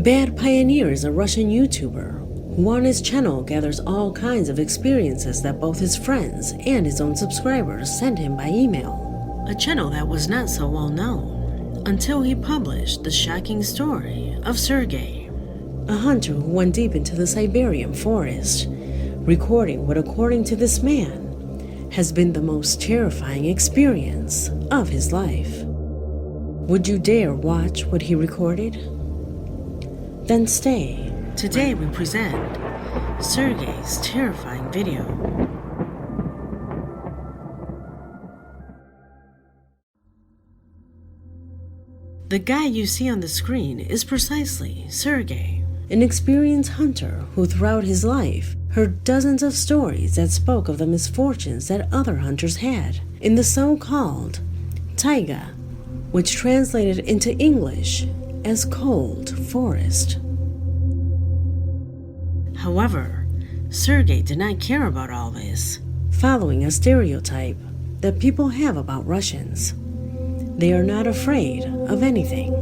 Bad Pioneer is a Russian YouTuber who on his channel gathers all kinds of experiences that both his friends and his own subscribers send him by email. A channel that was not so well known until he published the shocking story of Sergei, a hunter who went deep into the Siberian forest, recording what, according to this man, has been the most terrifying experience of his life. Would you dare watch what he recorded? Then stay. Today we present Sergei's terrifying video. The guy you see on the screen is precisely Sergei, an experienced hunter who throughout his life heard dozens of stories that spoke of the misfortunes that other hunters had in the so-called taiga, which translated into English as cold forest. However, Sergei did not care about all this, following a stereotype that people have about Russians. They are not afraid of anything.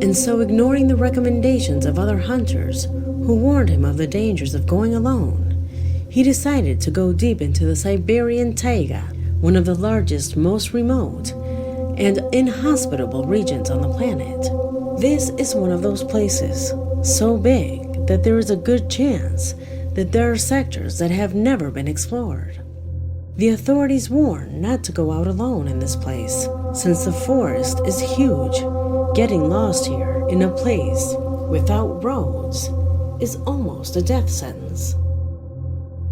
And so, ignoring the recommendations of other hunters who warned him of the dangers of going alone, he decided to go deep into the Siberian taiga, one of the largest, most remote, and inhospitable regions on the planet. This is one of those places, so big that there is a good chance that there are sectors that have never been explored. The authorities warn not to go out alone in this place, since the forest is huge. Getting lost here in a place without roads is almost a death sentence.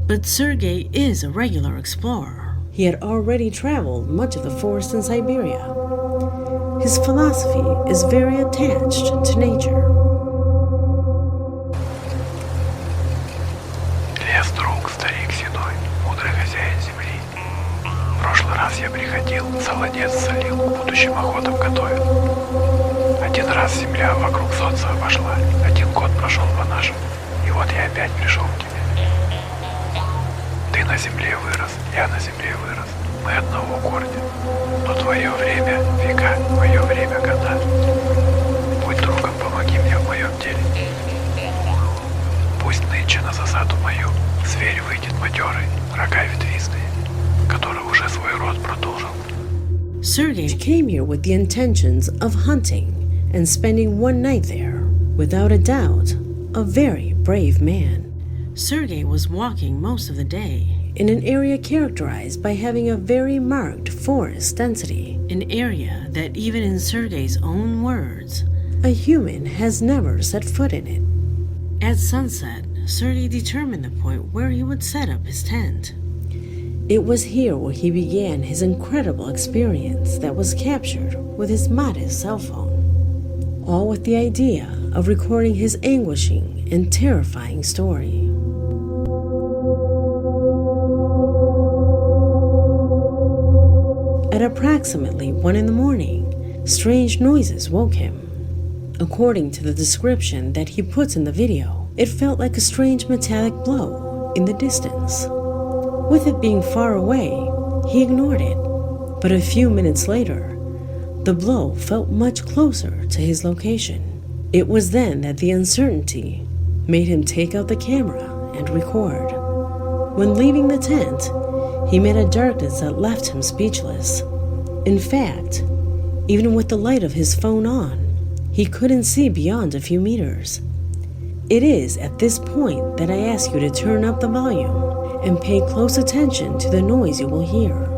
But Sergei is a regular explorer. He had already traveled much of the forest in Siberia. His philosophy is very attached to nature. Лес друг, старик седой, мудрый хозяин земли. В прошлый раз я приходил, солонец солил, к будущим охотам готовил. Один раз земля вокруг солнца обошла, один год прошел по-нашему, и вот я опять пришел к тебе. Ты на земле вырос, я на земле вырос, мы одного корня. Но твое время — века, мое время — года. Будь другом, помоги мне в моем деле. Пусть нынче на засаду мою зверь выйдет матерый, рога ветвистые, который уже свой род продолжил. Sergei came here with the intentions of hunting and spending one night there. Without a doubt, a very brave man. Sergei was walking most of the day in an area characterized by having a very marked forest density, an area that even in Sergei's own words, a human has never set foot in it. At sunset, Sergei determined the point where he would set up his tent. It was here where he began his incredible experience that was captured with his modest cell phone, all with the idea of recording his anguishing and terrifying story. At approximately 1 a.m, strange noises woke him. According to the description that he puts in the video, it felt like a strange metallic blow in the distance. With it being far away, he ignored it, but a few minutes later, the blow felt much closer to his location. It was then that the uncertainty made him take out the camera and record. When leaving the tent, he met a darkness that left him speechless. In fact, even with the light of his phone on, he couldn't see beyond a few meters. It is at this point that I ask you to turn up the volume and pay close attention to the noise you will hear.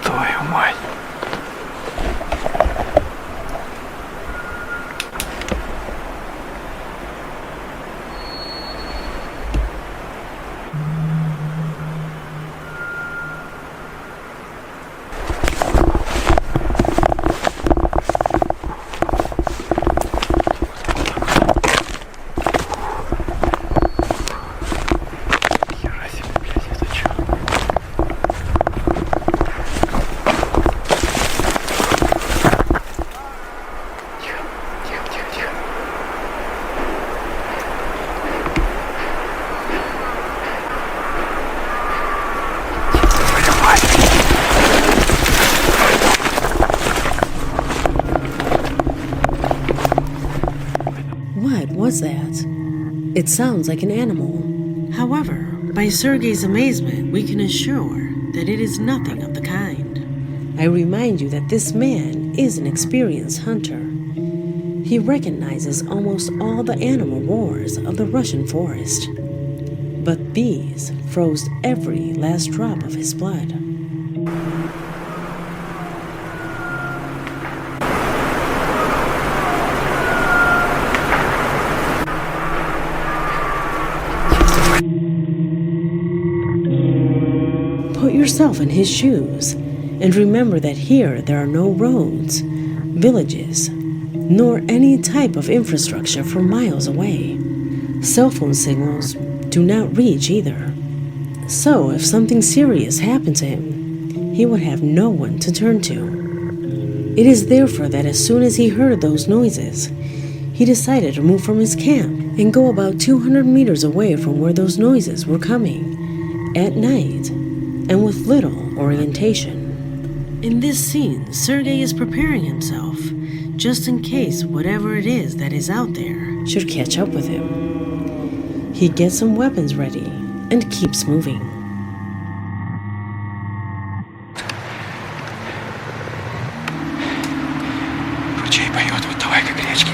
Твою мать! was that? It sounds like an animal. However, by Sergei's amazement, we can assure that it is nothing of the kind. I remind you that this man is an experienced hunter. He recognizes almost all the animal roars of the Russian forest. But these froze every last drop of his blood. Put yourself in his shoes and remember that here there are no roads, villages, nor any type of infrastructure for miles away. Cell phone signals do not reach either. So if something serious happened to him, he would have no one to turn to. It is therefore that as soon as he heard those noises, he decided to move from his camp and go about 200 meters away from where those noises were coming, at night, and with little orientation. In this scene, Sergei is preparing himself, just in case whatever it is that is out there should catch up with him. He gets some weapons ready and keeps moving. Ручей поет, вот давай как речки.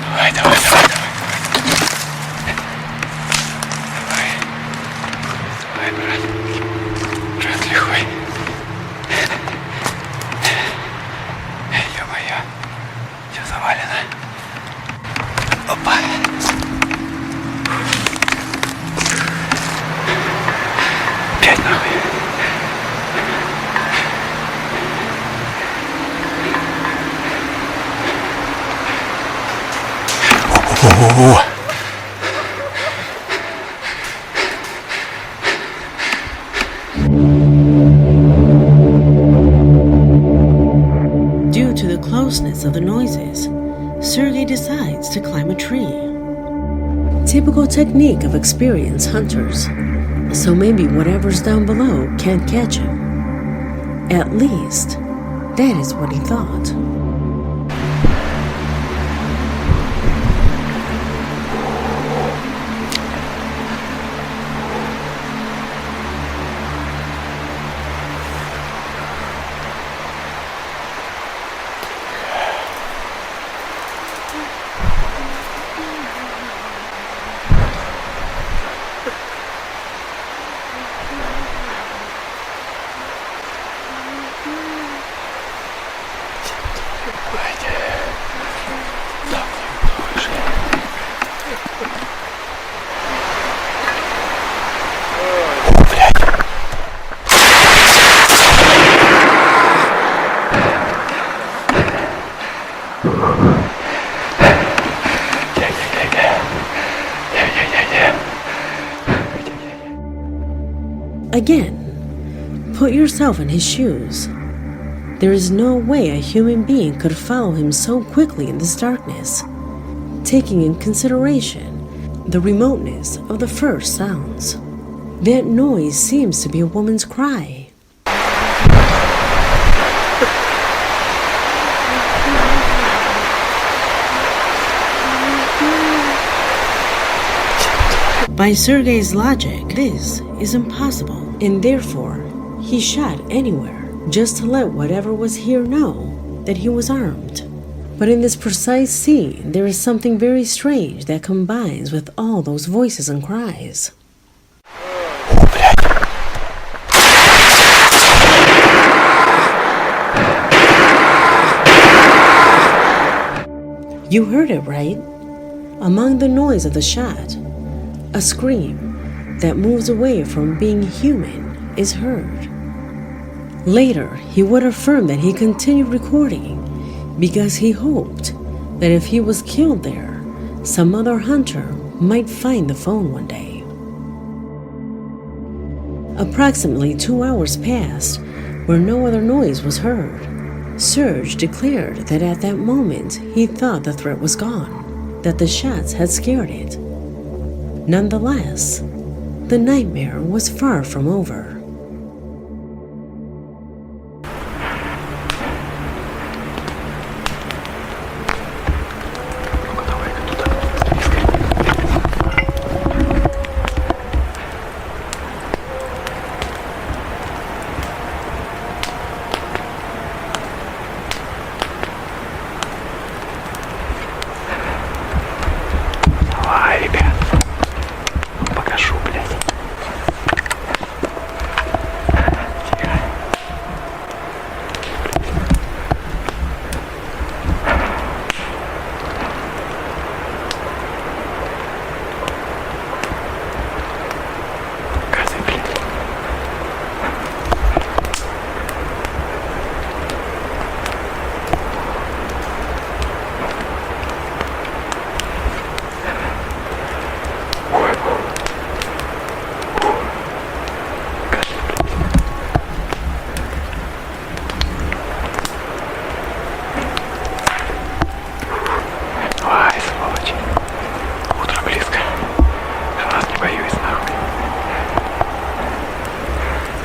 Давай, давай, давай, давай. Давай. Давай, брат. Брат лихой. Ё-моё. Всё завалено. Опа. Опять нахуй. О-о-о-о. Due to the closeness of the noises, Sergei decides to climb a tree. Typical technique of experienced hunters, so maybe whatever's down below can't catch him. At least, that is what he thought. Again, put yourself in his shoes. There is no way a human being could follow him so quickly in this darkness, taking in consideration the remoteness of the first sounds. That noise seems to be a woman's cry. By Sergei's logic, this is impossible, and therefore he shot anywhere just to let whatever was here know that he was armed. But in this precise scene, there is something very strange that combines with all those voices and cries. You heard it right. Among the noise of the shot, a scream that moves away from being human is heard. Later, he would affirm that he continued recording because he hoped that if he was killed there, some other hunter might find the phone one day. Approximately 2 hours passed where no other noise was heard. Serge declared that at that moment he thought the threat was gone, that the shots had scared it. Nonetheless, the nightmare was far from over.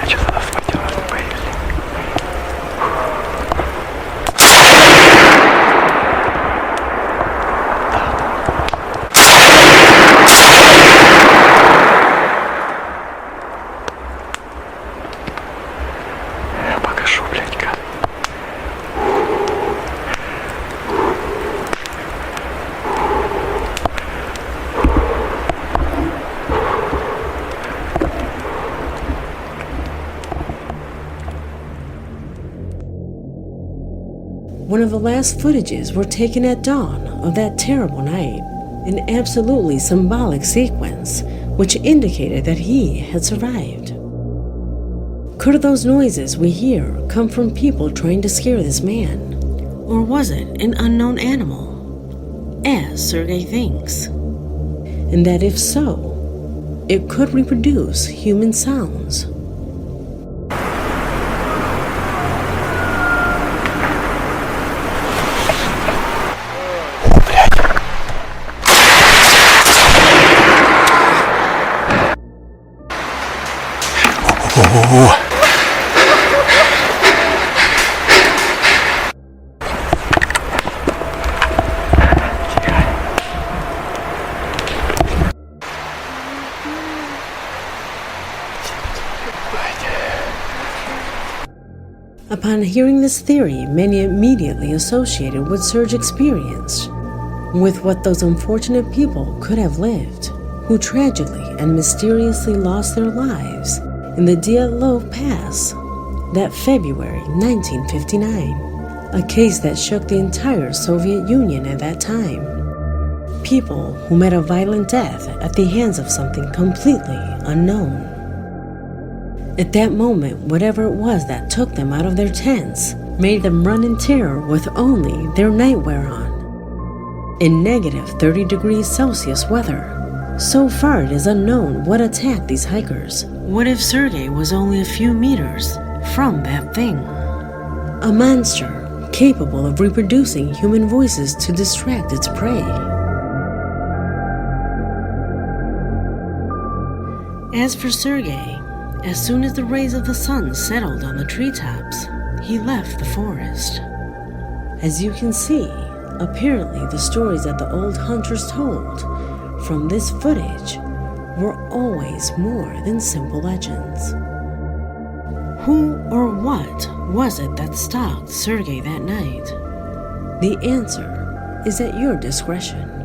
Значит, за нас в один раз не появились. Я покажу, блядь, как. One of the last footages were taken at dawn of that terrible night, an absolutely symbolic sequence which indicated that he had survived. Could those noises we hear come from people trying to scare this man? Or was it an unknown animal, as Sergei thinks? And that if so, it could reproduce human sounds. Upon hearing this theory, many immediately associated what Serge experienced with what those unfortunate people could have lived, who tragically and mysteriously lost their lives in the Dyatlov Pass that February 1959, a case that shook the entire Soviet Union at that time. People who met a violent death at the hands of something completely unknown. At that moment, whatever it was that took them out of their tents made them run in terror with only their nightwear on. In negative 30 degrees Celsius weather, so far it is unknown what attacked these hikers. What if Sergei was only a few meters from that thing? A monster capable of reproducing human voices to distract its prey. As for Sergei, as soon as the rays of the sun settled on the treetops, he left the forest. As you can see, apparently the stories that the old hunters told from this footage were always more than simple legends. Who or what was it that stalked Sergei that night? The answer is at your discretion.